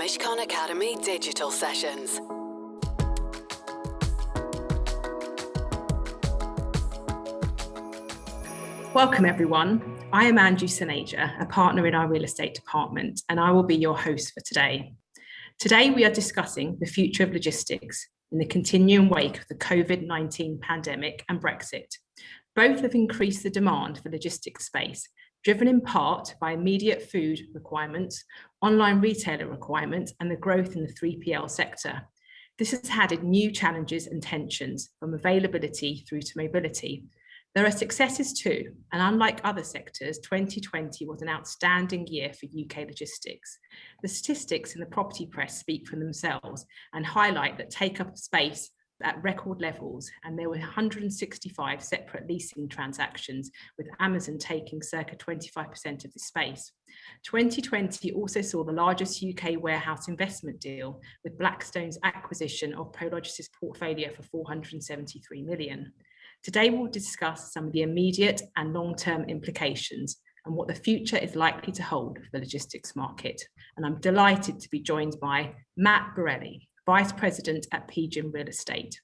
Mishcon Academy digital sessions. Welcome everyone. I am Anju, Suneja, a partner in our real estate department, and I will be your host for today. Today we are discussing the future of logistics in the continuing wake of the COVID-19 pandemic and Brexit. Both have increased the demand for logistics space, driven in part by immediate food requirements, online retailer requirements, and the growth in the 3PL sector. This has added new challenges and tensions from availability through to mobility. There are successes too, and unlike other sectors, 2020 was an outstanding year for UK logistics. The statistics in the property press speak for themselves and highlight that take-up of space at record levels, and there were 165 separate leasing transactions, with Amazon taking circa 25% of the space. 2020 also saw the largest UK warehouse investment deal, with Blackstone's acquisition of Prologis' portfolio for 473 million. Today we'll discuss some of the immediate and long-term implications and what the future is likely to hold for the logistics market. And I'm delighted to be joined by Matt Borelli, Vice President at PGIM Real Estate,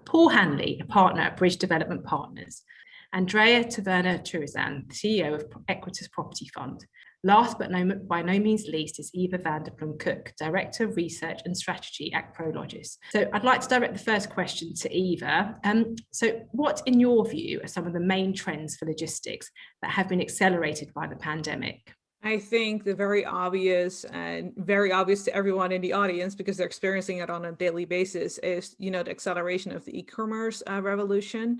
Paul Hanley, a partner at Bridge Development Partners, Andrea Taverna-Turisan, CEO of Equites Property Fund. Last but by no means least is Eva van der Pluijm-Kok, Director of Research and Strategy at Prologis. So I'd like to direct the first question to Eva. So what, in your view, are some of the main trends for logistics that have been accelerated by the pandemic? I think the very obvious to everyone in the audience, because they're experiencing it on a daily basis, is, the acceleration of the e-commerce revolution.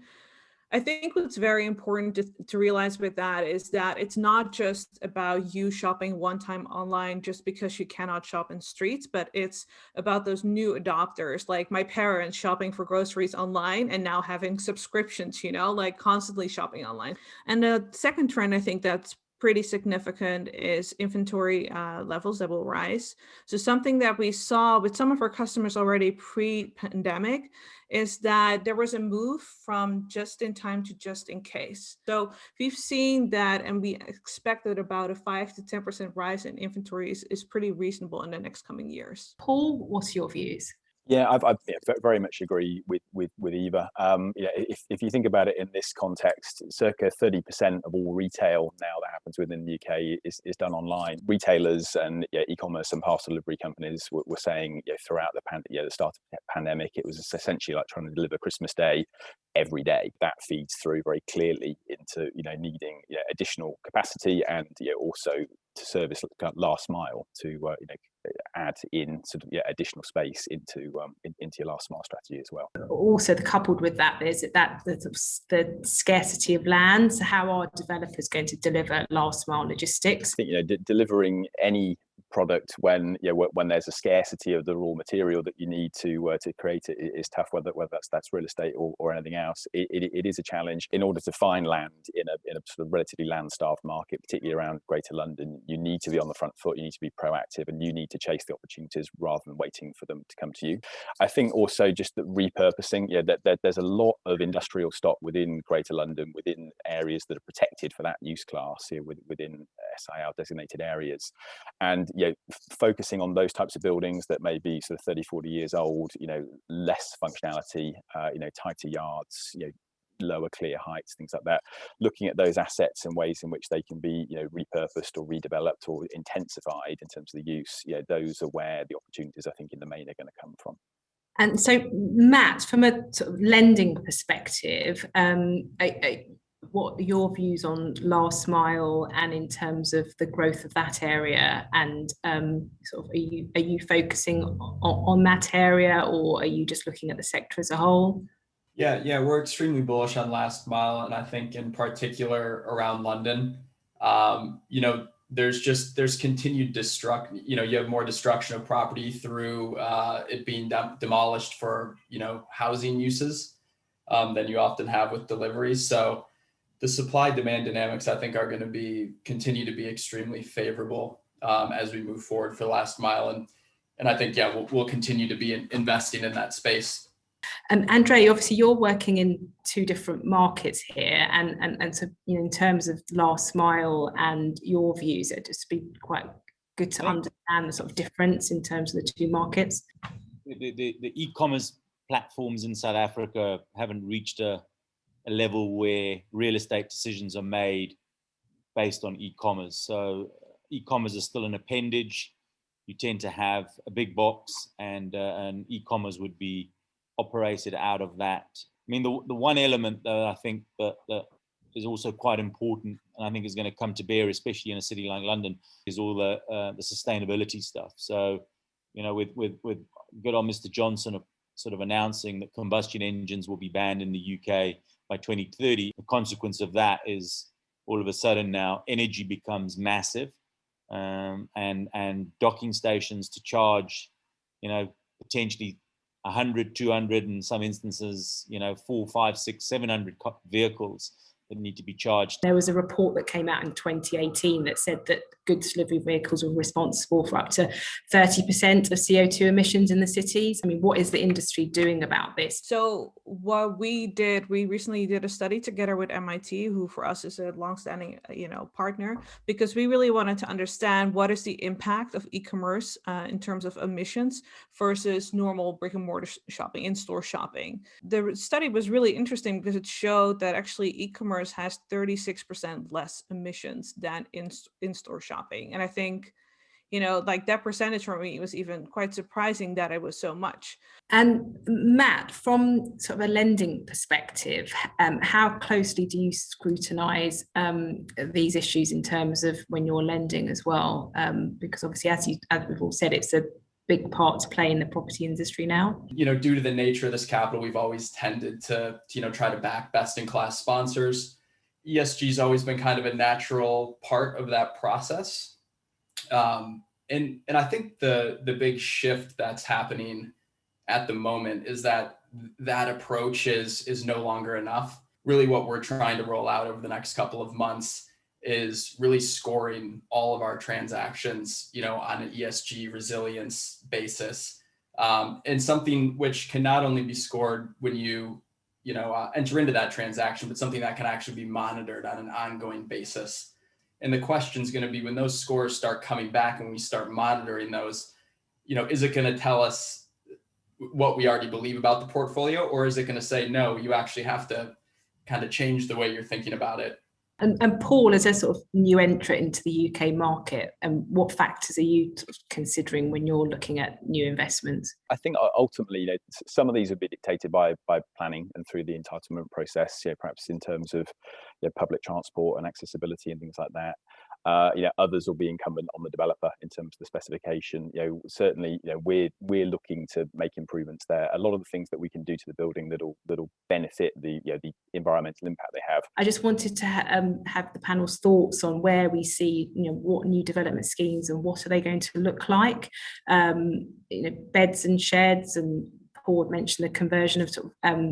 I think what's very important to realize with that is that it's not just about you shopping one time online just because you cannot shop in streets, but it's about those new adopters, like my parents shopping for groceries online and now having subscriptions, like constantly shopping online. And the second trend I think that's pretty significant is inventory levels that will rise. So something that we saw with some of our customers already pre-pandemic is that there was a move from just in time to just in case. So we've seen that, and we expect that about a 5 to 10% rise in inventories is pretty reasonable in the next coming years. Paul, what's your views? Yeah, I very much agree with Eva. If you think about it in this context, circa 30% of all retail now that happens within the UK is done online. Retailers and e-commerce and parcel delivery companies were saying throughout the start of the pandemic, it was essentially like trying to deliver Christmas Day every day. That feeds through very clearly into needing additional capacity and also to service last mile to add in sort of additional space into your last mile strategy as well. Also, coupled with that, there's the scarcity of land. So how are developers going to deliver last mile logistics? I think delivering any product when there's a scarcity of the raw material that you need to create it is tough, whether that's real estate or anything else. It is a challenge. In order to find land in a sort of relatively land-starved market, particularly around Greater London, you need to be on the front foot, you need to be proactive, and you need to chase the opportunities rather than waiting for them to come to you. I think also just the repurposing, that there's a lot of industrial stock within Greater London, within areas that are protected for that use class here within SIR designated areas, and focusing on those types of buildings that may be sort of 30, 40 years old, less functionality, tighter yards, lower clear heights, things like that. Looking at those assets and ways in which they can be, repurposed or redeveloped or intensified in terms of the use, those are where the opportunities, I think, in the main are going to come from. And so, Matt, from a sort of lending perspective, what are your views on last mile and in terms of the growth of that area? And sort of are you focusing on that area, or are you just looking at the sector as a whole? Yeah, we're extremely bullish on last mile, and I think in particular around London. There's continued destruction. You have more destruction of property through it being demolished for housing uses than you often have with deliveries. So the supply-demand dynamics, I think, are going to continue to be extremely favorable as we move forward for last mile, and I think we'll continue to be investing in that space. Andrea, obviously you're working in two different markets here, and so in terms of last mile and your views, it'd just be quite good to understand the sort of difference in terms of the two markets. The e-commerce platforms in South Africa haven't reached a level where real estate decisions are made based on e-commerce. So e-commerce is still an appendage. You tend to have a big box, and e-commerce would be operated out of that. I mean, the one element that I think that is also quite important, and I think is going to come to bear, especially in a city like London, is all the sustainability stuff. So, with good old Mr. Johnson sort of announcing that combustion engines will be banned in the UK by 2030, the consequence of that is all of a sudden now energy becomes massive, and docking stations to charge, potentially 100, 200, in some instances, 4, 5, 6, 700 vehicles that need to be charged. There was a report that came out in 2018 that said that goods delivery vehicles were responsible for up to 30% of CO2 emissions in the cities. I mean, what is the industry doing about this? So what we recently did a study together with MIT, who for us is a longstanding, partner, because we really wanted to understand what is the impact of e-commerce in terms of emissions versus normal brick and mortar shopping, in-store shopping. The study was really interesting because it showed that actually e-commerce has 36% less emissions than in-store shopping. And I think, that percentage for me was even quite surprising that it was so much. And Matt, from sort of a lending perspective, how closely do you scrutinise these issues in terms of when you're lending as well? Because obviously, as we've all said, it's a big part to play in the property industry now. Due to the nature of this capital, we've always tended to, try to back best-in-class sponsors. ESG has always been kind of a natural part of that process. And I think the big shift that's happening at the moment is that approach is no longer enough. Really what we're trying to roll out over the next couple of months is really scoring all of our transactions, on an ESG resilience basis, and something which can not only be scored when you enter into that transaction, but something that can actually be monitored on an ongoing basis. And the question is going to be, when those scores start coming back and we start monitoring those, is it going to tell us what we already believe about the portfolio, or is it going to say, no, you actually have to kind of change the way you're thinking about it? And Paul, as a sort of new entrant into the UK market, and what factors are you considering when you're looking at new investments? I think ultimately, some of these will be dictated by planning and through the entitlement process. Perhaps in terms of public transport and accessibility and things like that. Others will be incumbent on the developer in terms of the specification. Certainly, we're looking to make improvements there. A lot of the things that we can do to the building that'll benefit the environmental impact they have. I just wanted to have the panel's thoughts on where we see, what new development schemes and what are they going to look like. Beds and sheds, and Paul mentioned the conversion of sort of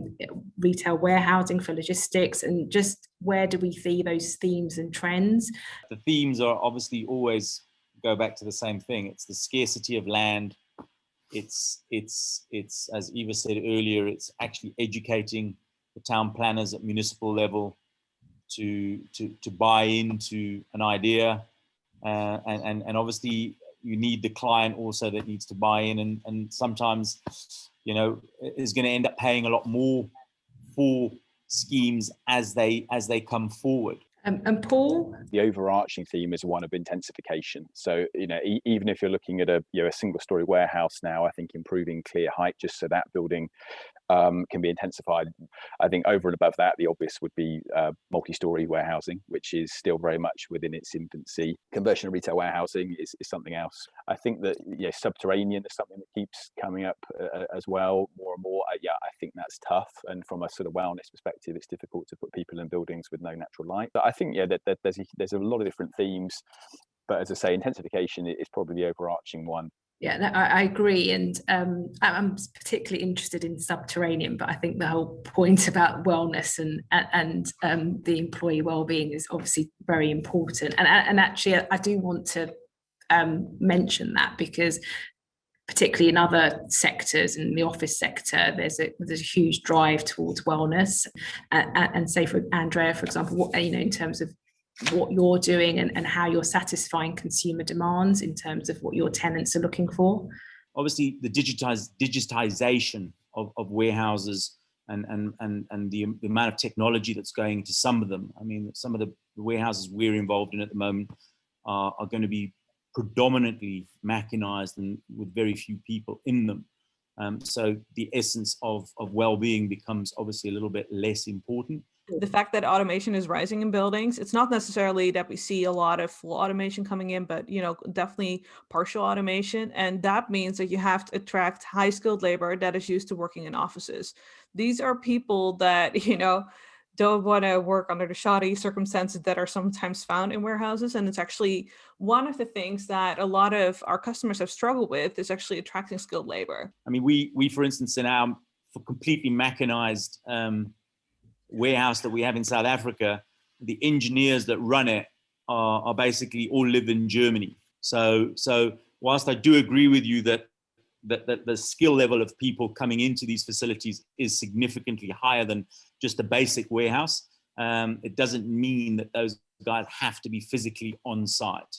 retail warehousing for logistics, and just where do we see those themes and trends? The themes are obviously always go back to the same thing. It's the scarcity of land. It's as Eva said earlier, it's actually educating the town planners at municipal level to buy into an idea, and obviously you need the client also that needs to buy in, and sometimes is going to end up paying a lot more for schemes as they come forward. And Paul? The overarching theme is one of intensification. So, even if you're looking at a single story warehouse now, I think improving clear height just so that building can be intensified. I think over and above that, the obvious would be multi-story warehousing, which is still very much within its infancy. Conversion of retail warehousing is something else. I think that subterranean is something that keeps coming up as well, more and more. I think that's tough, and from a sort of wellness perspective, it's difficult to put people in buildings with no natural light. But I think that there's a lot of different themes, but as I say, intensification is probably the overarching one. Yeah, I agree, and I'm particularly interested in subterranean. But I think the whole point about wellness and the employee well-being is obviously very important. And actually, I do want to mention that, because particularly in other sectors, in the office sector, there's a huge drive towards wellness. And say for Andrea, for example, in terms of what you're doing and how you're satisfying consumer demands in terms of what your tenants are looking for? Obviously, the digitization of warehouses and the amount of technology that's going into some of them. I mean, some of the warehouses we're involved in at the moment are going to be predominantly mechanized and with very few people in them. So the essence of well-being becomes obviously a little bit less important. The fact that automation is rising in buildings, it's not necessarily that we see a lot of full automation coming in, but definitely partial automation. And that means that you have to attract high-skilled labor that is used to working in offices. These are people that, don't want to work under the shoddy circumstances that are sometimes found in warehouses. And it's actually one of the things that a lot of our customers have struggled with is actually attracting skilled labor. I mean, we for instance, in our completely mechanized warehouse that we have in South Africa, the engineers that run it are basically all live in Germany. So whilst I do agree with you that the skill level of people coming into these facilities is significantly higher than just a basic warehouse, it doesn't mean that those guys have to be physically on site.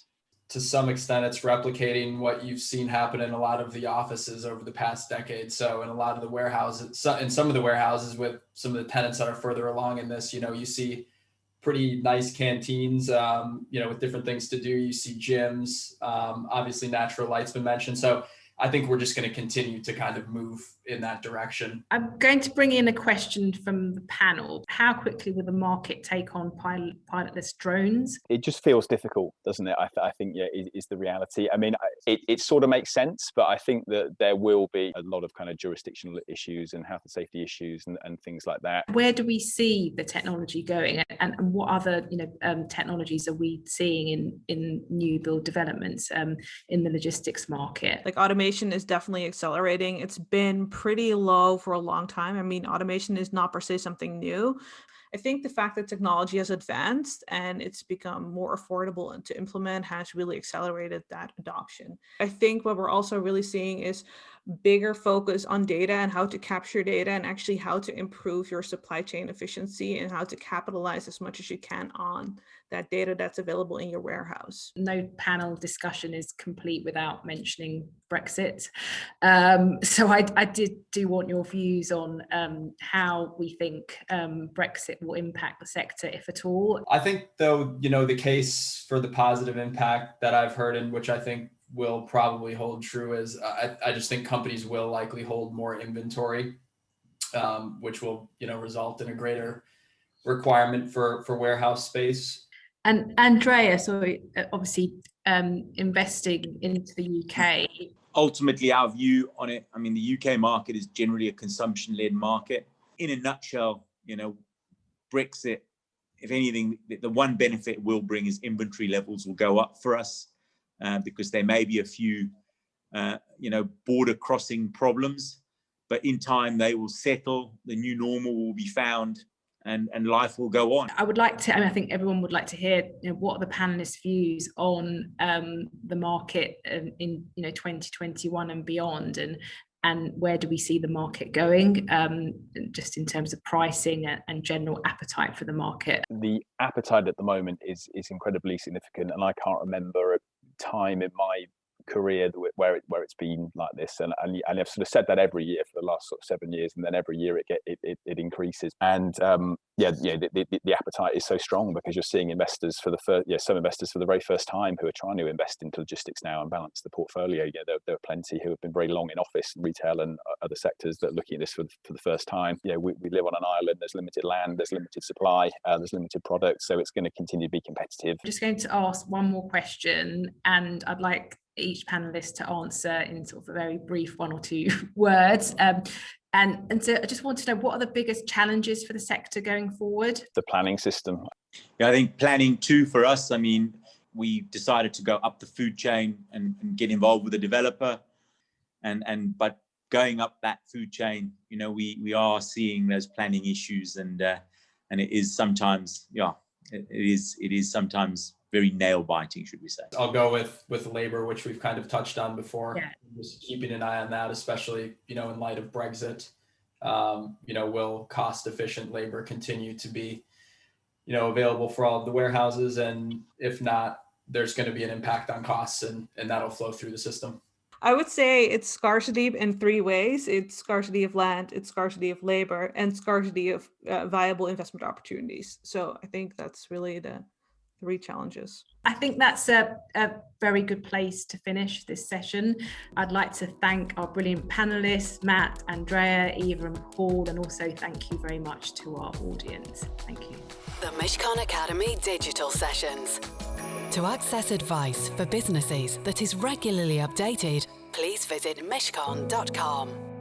To some extent, it's replicating what you've seen happen in a lot of the offices over the past decade. So in a lot of the warehouses, in some of the warehouses with some of the tenants that are further along in this, you see pretty nice canteens, with different things to do. You see gyms, obviously natural light's been mentioned. So I think we're just going to continue to kind of move in that direction. I'm going to bring in a question from the panel. How quickly will the market take on pilotless drones? It just feels difficult, doesn't it? I think, is the reality. I mean, it sort of makes sense, but I think that there will be a lot of kind of jurisdictional issues and health and safety issues and things like that. Where do we see the technology going, and what other technologies are we seeing in new build developments in the logistics market? Like automation is definitely accelerating. It's been pretty low for a long time. I mean, automation is not per se something new. I think the fact that technology has advanced and it's become more affordable and to implement has really accelerated that adoption. I think what we're also really seeing is bigger focus on data and how to capture data and actually how to improve your supply chain efficiency and how to capitalize as much as you can on that data that's available in your warehouse. No panel discussion is complete without mentioning Brexit. So I do want your views on how we think Brexit will impact the sector, if at all. I think, though, the case for the positive impact that I've heard, and which I think will probably hold true, is I just think companies will likely hold more inventory, which will result in a greater requirement for warehouse space. And Andrea, so obviously investing into the UK. Ultimately, our view on it, I mean, the UK market is generally a consumption-led market. In a nutshell, Brexit, if anything, the one benefit it will bring is inventory levels will go up for us because there may be a few, border crossing problems, but in time they will settle, the new normal will be found, and life will go on. I would like to, and I think everyone would like to hear, what are the panelists' views on the market in 2021 and beyond, and where do we see the market going, just in terms of pricing and general appetite for the market? The appetite at the moment is incredibly significant, and I can't remember a time in my career where it's been like this, and I've sort of said that every year for the last sort of 7 years, and then every year it increases. And the appetite is so strong because you're seeing investors some investors for the very first time who are trying to invest into logistics now and balance the portfolio. There are plenty who have been very long in office, retail, and other sectors that are looking at this for the first time. We live on an island. There's limited land, there's limited supply, there's limited products, so it's going to continue to be competitive. I'm just going to ask one more question, and I'd like each panelist to answer in sort of a very brief 1 or 2 words. And so I just want to know, what are the biggest challenges for the sector going forward? The planning system. Yeah, I think planning too for us. I mean, we decided to go up the food chain and get involved with the developer, but going up that food chain, we are seeing those planning issues, and it is sometimes, it is sometimes very nail biting, should we say. I'll go with labor, which we've kind of touched on before. Yeah. Just keeping an eye on that, especially, in light of Brexit. Will cost efficient labor continue to be available for all of the warehouses, and if not, there's going to be an impact on costs, and that'll flow through the system. I would say it's scarcity in three ways. It's scarcity of land, it's scarcity of labor, and scarcity of viable investment opportunities. So I think that's really the three challenges. I think that's a very good place to finish this session. I'd like to thank our brilliant panelists, Matt, Andrea, Eva and Paul, and also thank you very much to our audience. Thank you. The Mishcon Academy Digital Sessions. To access advice for businesses that is regularly updated, please visit mishcon.com.